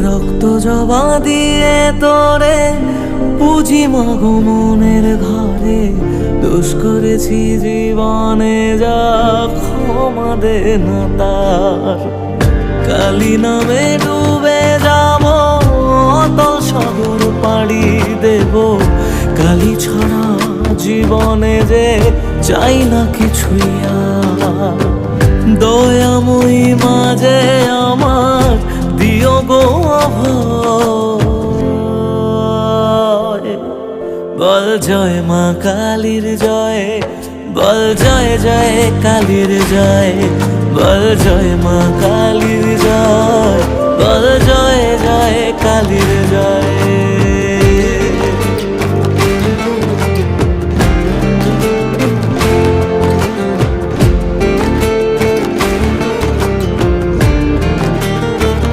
রক্ত জবা দিয়ে তোরে পুজি মাগো মনের ঘরে, দোষ করেছি জীবনে যা ক্ষমা দে না তার। কালী নামে ডুবে যাব অতল সাগর পাড়ি দেব, কালী ছাড়া জীবনে যে চাই না কিছুই আর। দয়াময়ী মাঝে আমার দিও গো অভয়, বল জয় মা কালীর জয়, বল জয় জয় কালীর জয়, বল জয় মা কালীর জয়, বল জয় জয় কালীর জয়।